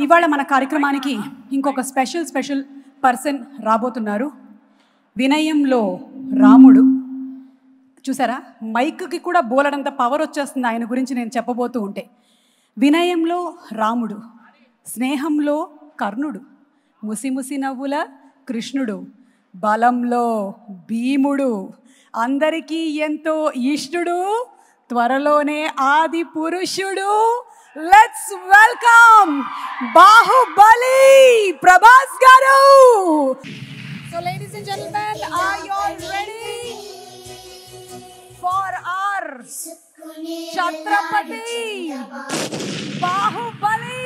ఇవాళ మన కార్యక్రమానికి ఇంకొక స్పెషల్ పర్సన్ రాబోతున్నారు. వినయంలో రాముడు. చూసారా, మైక్కి కూడా బోలెడంత పవర్ వచ్చేస్తుంది ఆయన గురించి నేను చెప్పబోతూ ఉంటే. వినయంలో రాముడు, స్నేహంలో కర్ణుడు, ముసిముసి నవ్వుల కృష్ణుడు, బలంలో భీముడు, అందరికీ ఎంతో ఇష్టుడు, త్వరలోనే ఆది పురుషుడు. లెట్స్ వెల్కమ్ బాహుబలి ప్రభాస్ గారు. So ladies and gentlemen, are you all ready for our Chhatrapati Baahubali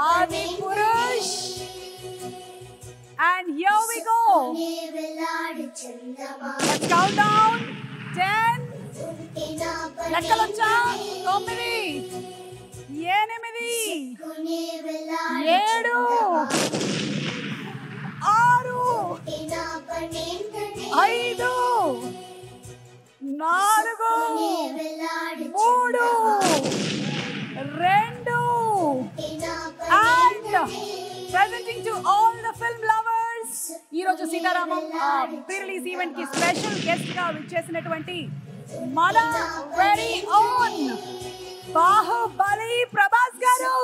Adipurush? And here we go. Let's count down. 10. లెక్కలొచ్చా? 9, 8, 7, 6, 5, 4, 3, 2 and presenting to all the film lovers, ఈ రోజు సీతారామం ప్రీ రిలీజ్ ఈవెంట్ కి స్పెషల్ గెస్ట్ గా విచ్చేసినటువంటి మన very own Baahubali Prabhas garu.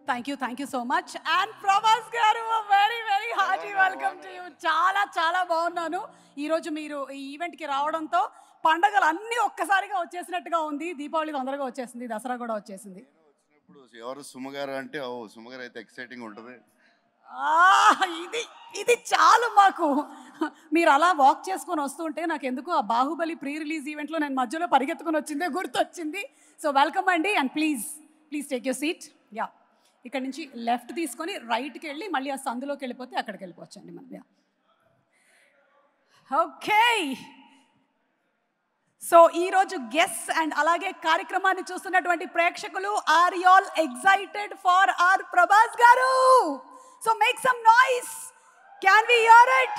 Thank you so much. And Prabhas garu, very hearty welcome to you. చాలా బాగున్నాను. ఈరోజు మీరు ఈ ఈవెంట్కి రావడంతో పండగలు అన్నీ ఒక్కసారిగా వచ్చేసినట్టుగా ఉంది. దీపావళి తొందరగా వచ్చేసింది, దసరా కూడా వచ్చేసింది. ఎవరు సుమగారు అంటే సుమగారు అయితే ఎక్సైటింగ్ ఉంటుంది. ఇది చాలు మాకు. మీరు అలా వాక్ చేసుకొని వస్తుంటే నాకు ఎందుకు ఆ బాహుబలి ప్రీ రిలీజ్ ఈవెంట్లో నేను మధ్యలో పరిగెత్తుకొని వచ్చిందే గుర్తొచ్చింది. సో వెల్కమ్ అండి. And please take your seat. Yeah, ఇక్కడ నుంచి లెఫ్ట్ తీసుకొని రైట్కి వెళ్ళి మళ్ళీ ఆ సందులోకి వెళ్ళిపోతే అక్కడికి వెళ్ళిపోవచ్చండి మనం. Yeah, okay. సో ఈరోజు గెస్ట్ అండ్ అలాగే కార్యక్రమాన్ని చూస్తున్నటువంటి ప్రేక్షకులు, are you all excited for our Prabhas గారు? So make some noise. Can we hear it?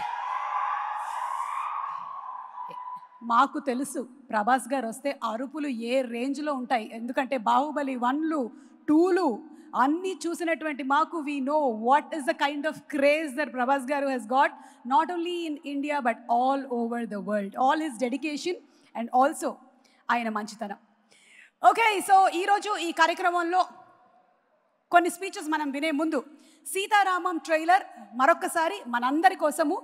మాకు తెలుసు ప్రభాస్ గారు వస్తే అరుపులు ఏ రేంజ్లో ఉంటాయి. ఎందుకంటే బాహుబలి 1లు 2లు అన్నీ చూసినటువంటి మాకు we know what is the kind of craze that Prabhas garu he's got, not only in India but all over the world. All his dedication and also ఆయన మంచితనం. ఓకే, సో ఈరోజు ఈ కార్యక్రమంలో కొన్ని స్పీచెస్ మనం వినే ముందు సీతారామం ట్రైలర్ మరొక్కసారి మనందరి కోసము